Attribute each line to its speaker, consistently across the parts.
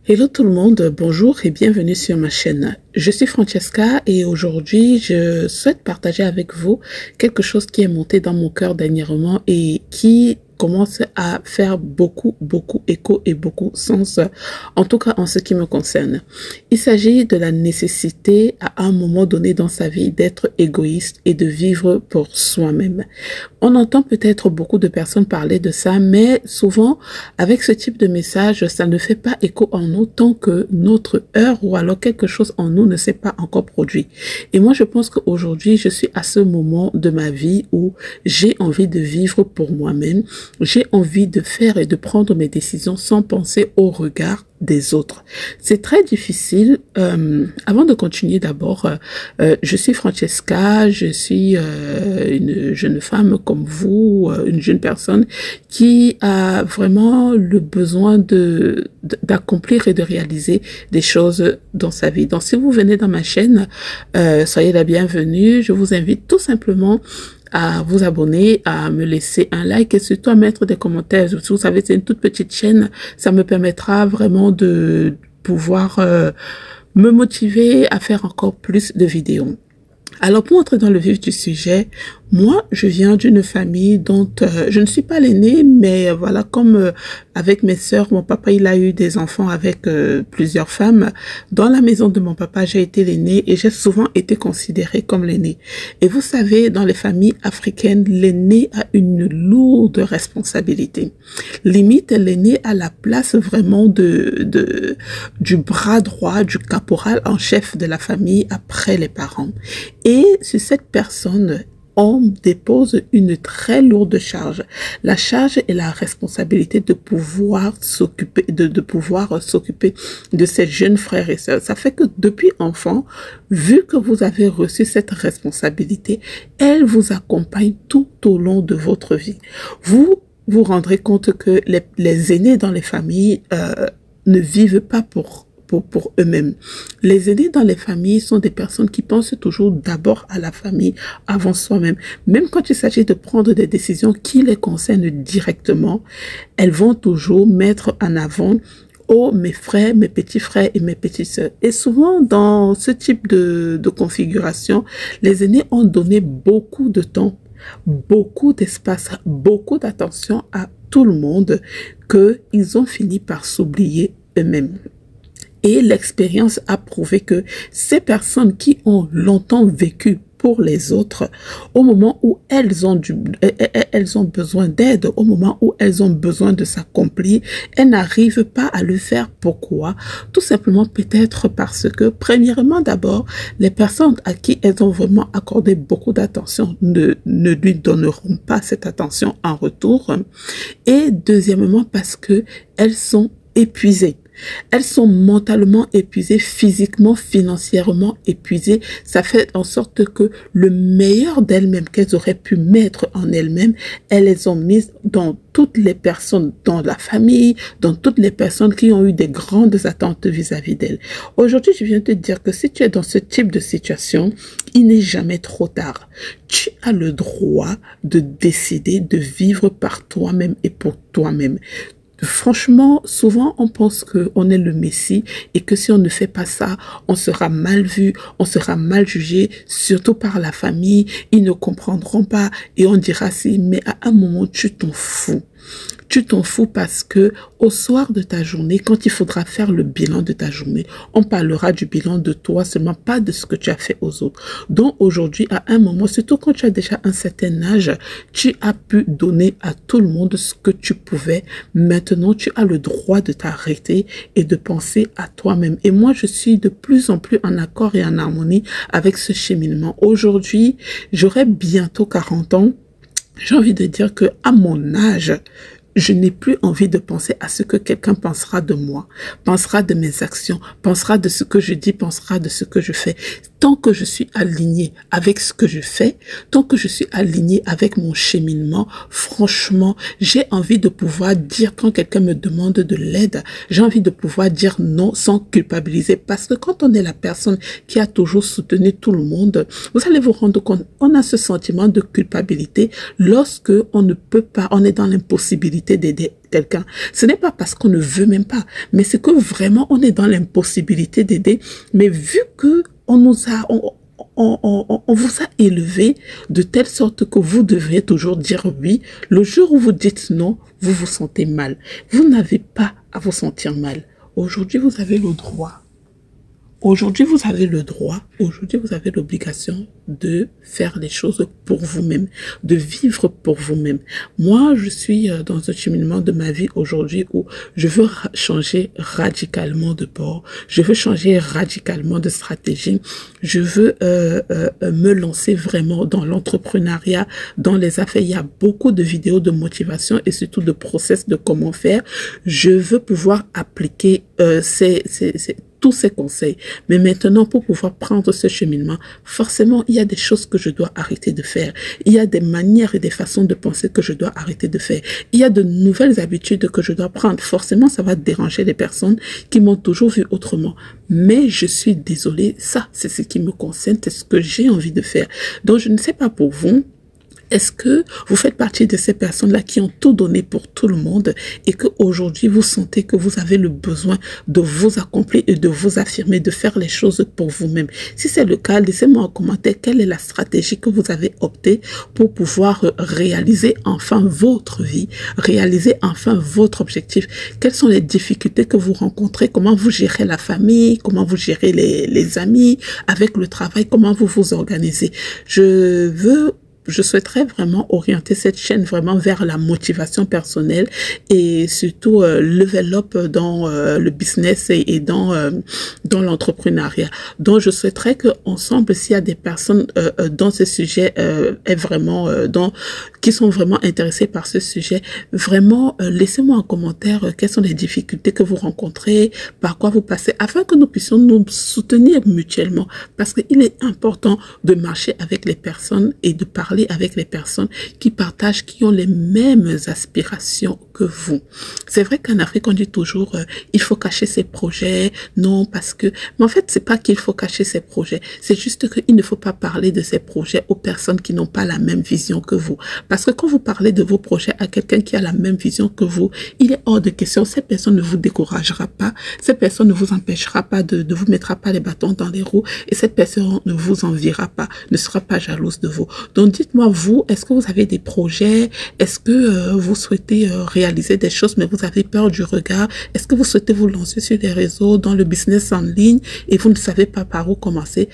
Speaker 1: Hello tout le monde, bonjour et bienvenue sur ma chaîne. Je suis Francesca et aujourd'hui je souhaite partager avec vous quelque chose qui est monté dans mon cœur dernièrement et qui commence à faire beaucoup écho et beaucoup sens, en tout cas en ce qui me concerne. Il s'agit de la nécessité à un moment donné dans sa vie d'être égoïste et de vivre pour soi-même. On entend peut-être beaucoup de personnes parler de ça, mais souvent avec ce type de message, ça ne fait pas écho en nous tant que notre heure ou alors quelque chose en nous ne s'est pas encore produit. Et moi je pense qu'aujourd'hui je suis à ce moment de ma vie où j'ai envie de vivre pour moi-même. J'ai envie de faire et de prendre mes décisions sans penser au regard des autres. C'est très difficile. Avant de continuer d'abord, je suis Francesca, je suis une jeune femme comme vous, une jeune personne qui a vraiment le besoin d'accomplir et de réaliser des choses dans sa vie. Donc si vous venez dans ma chaîne, soyez la bienvenue. Je vous invite tout simplement à vous abonner, à me laisser un like et surtout à mettre des commentaires. Vous savez, c'est une toute petite chaîne. Ça me permettra vraiment de pouvoir me motiver à faire encore plus de vidéos. Alors, pour entrer dans le vif du sujet, moi, je viens d'une famille dont je ne suis pas l'aînée, mais voilà, comme avec mes sœurs, mon papa, il a eu des enfants avec plusieurs femmes. Dans la maison de mon papa, j'ai été l'aînée et j'ai souvent été considérée comme l'aînée. Et vous savez, dans les familles africaines, l'aîné a une lourde responsabilité. Limite, l'aîné a la place vraiment du bras droit, du caporal en chef de la famille après les parents. Et sur cette personne, on dépose une très lourde charge. La charge et la responsabilité de pouvoir s'occuper de ses jeunes frères et sœurs. Ça fait que depuis enfant, vu que vous avez reçu cette responsabilité, elle vous accompagne tout au long de votre vie. Vous vous rendrez compte que les aînés dans les familles ne vivent pas pour eux-mêmes. Les aînés dans les familles sont des personnes qui pensent toujours d'abord à la famille avant soi-même. Même quand il s'agit de prendre des décisions qui les concernent directement, elles vont toujours mettre en avant mes frères, mes petits frères et mes petites sœurs. Et souvent, dans ce type de configuration, les aînés ont donné beaucoup de temps, beaucoup d'espace, beaucoup d'attention à tout le monde, qu'ils ont fini par s'oublier eux-mêmes. Et l'expérience a prouvé que ces personnes qui ont longtemps vécu pour les autres, au moment où elles ont besoin d'aide, au moment où elles ont besoin de s'accomplir, elles n'arrivent pas à le faire. Pourquoi? Tout simplement peut-être parce que, premièrement d'abord, les personnes à qui elles ont vraiment accordé beaucoup d'attention ne lui donneront pas cette attention en retour. Et deuxièmement parce que elles sont épuisées. Elles sont mentalement épuisées, physiquement, financièrement épuisées. Ça fait en sorte que le meilleur d'elles-mêmes qu'elles auraient pu mettre en elles-mêmes, elles les ont mises dans toutes les personnes, dans la famille, dans toutes les personnes qui ont eu des grandes attentes vis-à-vis d'elles. Aujourd'hui, je viens te dire que si tu es dans ce type de situation, il n'est jamais trop tard. Tu as le droit de décider de vivre par toi-même et pour toi-même. Franchement, souvent, on pense qu'on est le Messie et que si on ne fait pas ça, on sera mal vu, on sera mal jugé, surtout par la famille. Ils ne comprendront pas et on dira si, mais à un moment, tu t'en fous. Tu t'en fous parce que au soir de ta journée, quand il faudra faire le bilan de ta journée, on parlera du bilan de toi seulement, pas de ce que tu as fait aux autres. Donc aujourd'hui, à un moment, surtout quand tu as déjà un certain âge, tu as pu donner à tout le monde ce que tu pouvais. Maintenant, tu as le droit de t'arrêter et de penser à toi-même. Et moi, je suis de plus en plus en accord et en harmonie avec ce cheminement. Aujourd'hui, j'aurai bientôt 40 ans. J'ai envie de dire que à mon âge, je n'ai plus envie de penser à ce que quelqu'un pensera de moi, pensera de mes actions, pensera de ce que je dis, pensera de ce que je fais. Tant que je suis alignée avec ce que je fais, tant que je suis alignée avec mon cheminement, franchement, j'ai envie de pouvoir dire quand quelqu'un me demande de l'aide, j'ai envie de pouvoir dire non sans culpabiliser. Parce que quand on est la personne qui a toujours soutenu tout le monde, vous allez vous rendre compte, on a ce sentiment de culpabilité lorsque on ne peut pas, on est dans l'impossibilité d'aider quelqu'un, ce n'est pas parce qu'on ne veut même pas, mais c'est que vraiment on est dans l'impossibilité d'aider. Mais vu que on nous a, on vous a élevé de telle sorte que vous devriez toujours dire oui. Le jour où vous dites non, vous vous sentez mal. Vous n'avez pas à vous sentir mal. Aujourd'hui, vous avez le droit. Aujourd'hui, vous avez le droit, aujourd'hui, vous avez l'obligation de faire les choses pour vous-même, de vivre pour vous-même. Moi, je suis dans un cheminement de ma vie aujourd'hui où je veux changer radicalement de bord, je veux changer radicalement de stratégie, je veux me lancer vraiment dans l'entrepreneuriat, dans les affaires. Il y a beaucoup de vidéos de motivation et surtout de process de comment faire. Je veux pouvoir appliquer tous ces conseils. Mais maintenant, pour pouvoir prendre ce cheminement, forcément, il y a des choses que je dois arrêter de faire. Il y a des manières et des façons de penser que je dois arrêter de faire. Il y a de nouvelles habitudes que je dois prendre. Forcément, ça va déranger les personnes qui m'ont toujours vu autrement. Mais je suis désolée, ça, c'est ce qui me concerne, c'est ce que j'ai envie de faire. Donc, je ne sais pas pour vous. Est-ce que vous faites partie de ces personnes-là qui ont tout donné pour tout le monde et qu'aujourd'hui vous sentez que vous avez le besoin de vous accomplir et de vous affirmer, de faire les choses pour vous-même? Si c'est le cas, laissez-moi en commentaire quelle est la stratégie que vous avez optée pour pouvoir réaliser enfin votre vie, réaliser enfin votre objectif. Quelles sont les difficultés que vous rencontrez? Comment vous gérez la famille? Comment vous gérez les amis? Avec le travail, comment vous vous organisez? Je souhaiterais vraiment orienter cette chaîne vraiment vers la motivation personnelle et surtout level up dans le business et dans l'entrepreneuriat. Donc, je souhaiterais que ensemble, s'il y a des personnes dans ce sujet qui sont vraiment intéressées par ce sujet, vraiment laissez-moi en commentaire quelles sont les difficultés que vous rencontrez, par quoi vous passez, afin que nous puissions nous soutenir mutuellement. Parce qu'il est important de marcher avec les personnes et de parler avec les personnes qui partagent, qui ont les mêmes aspirations que vous. C'est vrai qu'en Afrique, on dit toujours il faut cacher ses projets, non parce que... Mais en fait, c'est pas qu'il faut cacher ses projets, c'est juste qu'il ne faut pas parler de ces projets aux personnes qui n'ont pas la même vision que vous. Parce que quand vous parlez de vos projets à quelqu'un qui a la même vision que vous, il est hors de question, cette personne ne vous découragera pas, cette personne ne vous empêchera pas de vous mettra pas les bâtons dans les roues et cette personne ne vous enviera pas, ne sera pas jalouse de vous. Donc dites-moi vous, est-ce que vous avez des projets? Est-ce que vous souhaitez réaliser des choses mais vous avez peur du regard? Est-ce que vous souhaitez vous lancer sur les réseaux, dans le business en ligne et vous ne savez pas par où commencer?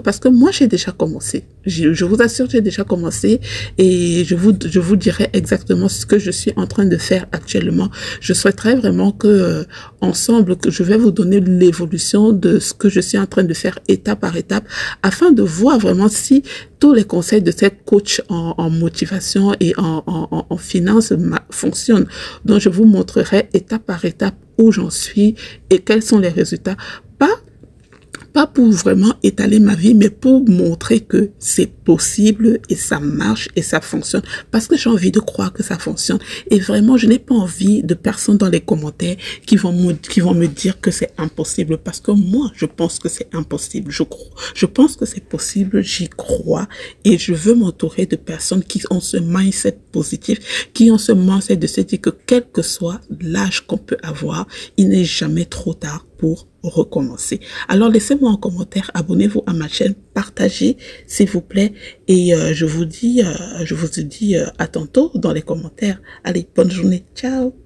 Speaker 1: Parce que moi j'ai déjà commencé. Je vous assure, j'ai déjà commencé et je vous dirai exactement ce que je suis en train de faire actuellement. Je souhaiterais vraiment que ensemble, que je vais vous donner l'évolution de ce que je suis en train de faire étape par étape afin de voir vraiment si tous les conseils de cette coach en motivation et en finance fonctionnent. Donc, je vous montrerai étape par étape où j'en suis et quels sont les résultats. Pas pour vraiment étaler ma vie, mais pour montrer que c'est possible et ça marche et ça fonctionne. Parce que j'ai envie de croire que ça fonctionne. Et vraiment, je n'ai pas envie de personnes dans les commentaires qui vont me dire que c'est impossible. Parce que moi, je pense que c'est impossible. Je pense que c'est possible, j'y crois. Et je veux m'entourer de personnes qui ont ce mindset positif, qui ont ce mindset de se dire que quel que soit l'âge qu'on peut avoir, il n'est jamais trop tard pour recommencer. Alors laissez-moi en commentaire, abonnez-vous à ma chaîne, partagez s'il vous plaît et je vous dis à tantôt dans les commentaires. Allez, bonne journée, ciao.